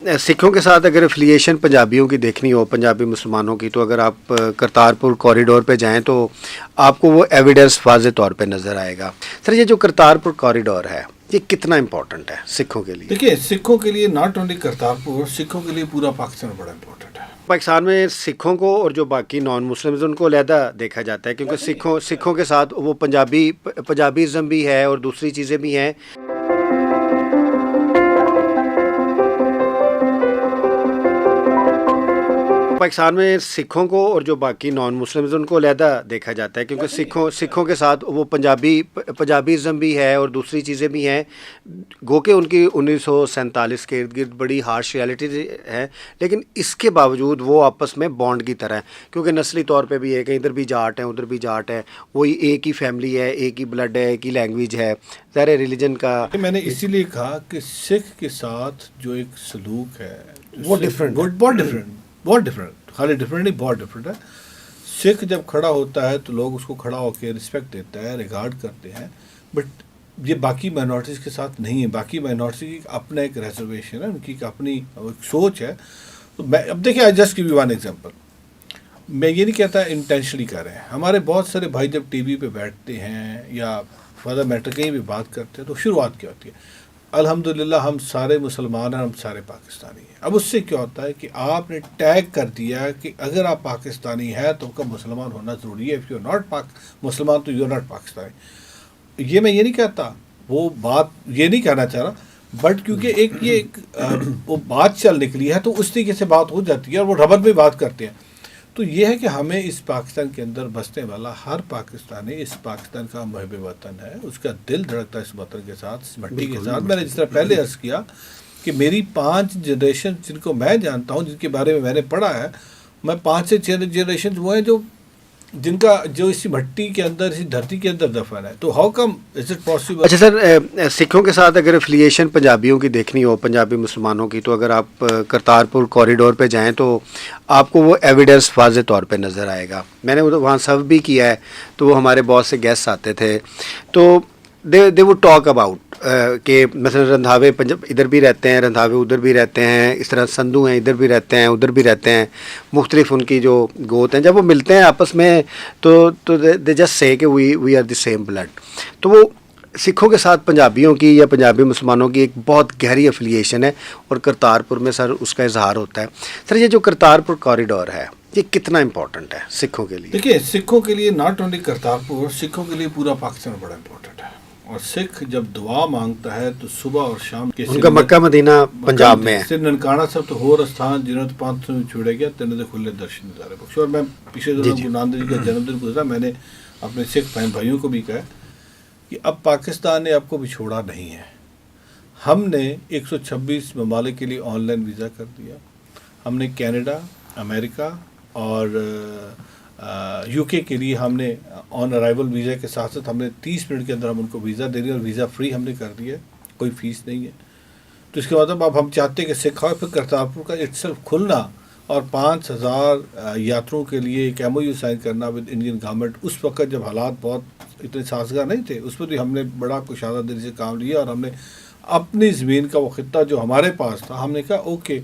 सिखों के साथ अगर एफिलिएशन पंजाबियों की देखनी हो, पंजाबी मुसलमानों की, तो अगर आप करतारपुर कॉरिडोर पे जाएं तो आपको वो एविडेंस वाज़े तौर पे नज़र आएगा। सर, ये जो करतारपुर कॉरिडोर है, ये कितना इम्पोर्टेंट है सिखों के लिए? देखिए, सिखों के लिए नॉट ओनली करतारपुर, सिखों के लिए पूरा पाकिस्तान बड़ा इम्पोर्टेंट है। पाकिस्तान में सिखों को और जो बाकी नॉन मुस्लिम्स उनको अलहदा देखा जाता है, क्योंकि सिखों के साथ वो पंजाबीज़म भी है और दूसरी चीज़ें भी हैं। पाकिस्तान में सिखों को और जो बाकी नॉन मुस्लिम्स उनको अलहदा देखा जाता है, क्योंकि सिखों के साथ वो पंजाबीज़म भी है और दूसरी चीज़ें भी हैं। गो के उनकी 1947 के इर्द गिर्द बड़ी हार्श रियलिटी है, लेकिन इसके बावजूद वो आपस में बॉन्ड की तरह है, क्योंकि नस्ली तौर पे भी है कि इधर भी जाट है उधर भी जाट है, वही एक ही फैमिली है, एक ही ब्लड है, एक ही लैंग्वेज है। ज़ाहिर रिलीजन का मैंने इसीलिए कहा कि सिख के साथ जो एक सलूक है वो डिफरेंट, बहुत डिफरेंट, खाली डिफरेंट नहीं, बहुत डिफरेंट है। सिख जब खड़ा होता है तो लोग उसको खड़ा होकर रिस्पेक्ट देता है, रिगार्ड करते हैं, बट ये बाकी माइनॉरिटीज़ के साथ नहीं है। बाकी माइनॉरिटी की अपना एक रिजर्वेशन है, उनकी एक अपनी एक सोच है। तो मैं अब देखिए, I just give you one example. मैं ये नहीं कहता इंटेंशनली कर रहे हैं, हमारे बहुत सारे भाई जब टीवी पे बैठते हैं या फर्दर मैटर कहीं भी बात करते हैं तो शुरुआत क्या होती है, अल्हम्दुलिल्लाह हम सारे मुसलमान हैं, हम सारे पाकिस्तानी हैं। अब उससे क्या होता है कि आपने टैग कर दिया कि अगर आप पाकिस्तानी हैं तो आपका मुसलमान होना ज़रूरी है। इफ़ यू आर नॉट मुसलमान तो यू आर नॉट पाकिस्तानी। ये मैं ये नहीं कहता, वो बात ये नहीं कहना चाह रहा, बट क्योंकि वो बात चल निकली है तो उस तरीके से बात हो जाती है और वो रबत में बात करते हैं। तो ये है कि हमें इस पाकिस्तान के अंदर बसने वाला हर पाकिस्तानी इस पाकिस्तान का महब वतन है, उसका दिल धड़कता है इस वतन के साथ, इस मिट्टी के साथ। मैंने जिस तरह पहले अर्ज़ किया कि मेरी 5 जनरेशन जिनको मैं जानता हूँ, जिनके बारे में मैंने पढ़ा है, मैं 5 से 6 जनरेशन वो हैं जो इसी मिट्टी के अंदर, इसी धरती के अंदर दफन है। तो how come is it possible? अच्छा सर, सिखों के साथ अगर एफिलिएशन पंजाबियों की देखनी हो, पंजाबी मुसलमानों की, तो अगर आप करतारपुर कॉरिडोर पे जाएं तो आपको वो एविडेंस वाज़े तौर पे नज़र आएगा। मैंने वहाँ सर्व भी किया है, तो वो हमारे बहुत से गेस्ट आते थे, तो दे वुड टॉक अबाउट कि مثلا रंधावे पंजाब इधर भी रहते हैं, रंधावे उधर भी रहते हैं, इस तरह संधू हैं इधर भी रहते हैं उधर भी रहते हैं, मुख्तलिफ उनकी जो गोत हैं। जब वो मिलते हैं आपस में तो दे जस्ट से कि we are the same blood. तो वो सिखों के साथ पंजाबियों की या पंजाबी मुसलमानों की एक बहुत गहरी एफिलिएशन है और करतारपुर में सर उसका इजहार होता है। सर, ये जो करतारपुर कॉरिडोर है, ये कितना इम्पोर्टेंट है सिखों के लिए? देखिए, सिखों के लिए नॉट ओनली करतारपुर, सिखों के लिए पूरा पाकिस्तान बड़ा इम्पोर्टेंट है। और सिख जब दुआ मांगता है तो सुबह और शाम के उनका मक्का मदीना पंजाब में है। सिर ननकाना सब तो होर स्थान जिन्हों तो 500 में छुड़े गया तेने तो खुले दर्शन नजारे बख्श। और मैं पिछले दिनों गुरु नानक देव जी का जन्मदिन गुजरा, मैंने अपने सिख भाइयों को भी कहा कि अब पाकिस्तान ने आपको बिछोड़ा नहीं है। हमने 126 ममालिक के लिए ऑनलाइन वीज़ा कर दिया। हमने कनाडा, अमेरिका और यूके के लिए हमने ऑन अराइवल वीज़ा के साथ साथ हमने 30 मिनट के अंदर हम उनको वीज़ा दे दिया और वीज़ा फ्री हमने कर दिया, कोई फ़ीस नहीं है। तो इसके मतलब अब हम चाहते हैं कि सिख और फिर करतारपुर का इट्सल्फ खुलना और 5000 यात्रियों के लिए एक MOU साइन करना विद इंडियन गवर्नमेंट, उस वक्त जब हालात बहुत इतने साजगार नहीं थे, उस पर भी हमने बड़ा कुशादा दिल से काम लिया और हमने अपनी ज़मीन का वो खित्ता जो हमारे पास था, हमने कहा okay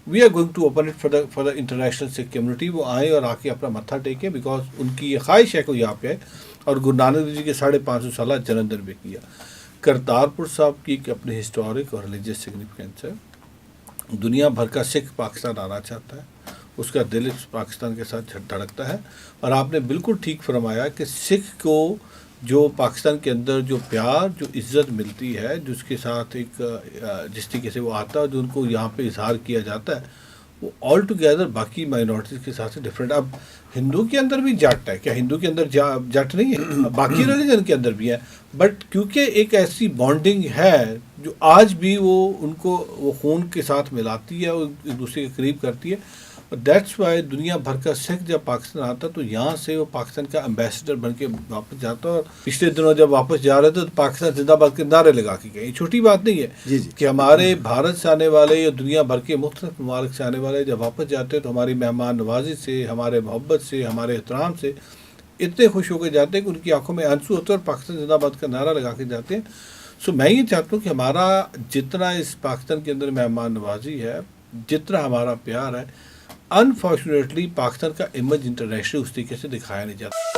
we are going to open it for the international Sikh community. वो आए और आके अपना मत्था टेके, बिकॉज उनकी ये ख्वाहिश है कि यहाँ पे आए। और गुरु नानक देव जी के 550 साल जन्मदिन भी किया। करतारपुर साहब की एक अपनी हिस्टोरिक और रिलीजियस सिग्निफिकेंस है। दुनिया भर का सिख पाकिस्तान आना चाहता है, उसका दिल पाकिस्तान के साथ धड़कता है। और आपने बिल्कुल ठीक फरमाया कि सिख को जो पाकिस्तान के अंदर जो प्यार, जो इज़्ज़त मिलती है, जिसके साथ एक जिस तरीके से वो आता है, जो उनको यहाँ पे इजहार किया जाता है, वो ऑल टुगेदर बाकी माइनॉरिटीज़ के साथ से डिफरेंट। अब हिंदू के अंदर भी जाट है क्या? हिंदू के अंदर जाट नहीं है, बाकी रिलीजन के अंदर भी है, बट क्योंकि एक ऐसी बॉन्डिंग है जो आज भी वो उनको वो खून के साथ मिलाती है और एक दूसरे के करीब करती है। और दैट्स वाई दुनिया भर का सिख जब पाकिस्तान आता तो यहाँ से वो पाकिस्तान का एम्बेसडर बन के वापस जाता। और पिछले दिनों जब वापस जा रहे थे तो पाकिस्तान जिंदाबाद के नारे लगा के गए। छोटी बात नहीं है जी जी। कि हमारे भारत से आने वाले या दुनिया भर के मुख्तलिफ ममालिक से आने वाले जब वापस जाते हैं तो हमारी मेहमान नवाजी से, हमारे मोहब्बत से, हमारे एहतराम से इतने खुश होकर जाते हैं कि उनकी आंखों में आंसू होते हैं और पाकिस्तान जिंदाबाद का नारा लगा के जाते हैं। सो मैं ये चाहता हूँ कि हमारा जितना इस पाकिस्तान के अंदर मेहमान नवाजी है, جتنا ہمارا پیار ہے، انفارچونیٹلی پاکستان کا امیج انٹرنیشنل اس طریقے سے دکھایا نہیں جاتا.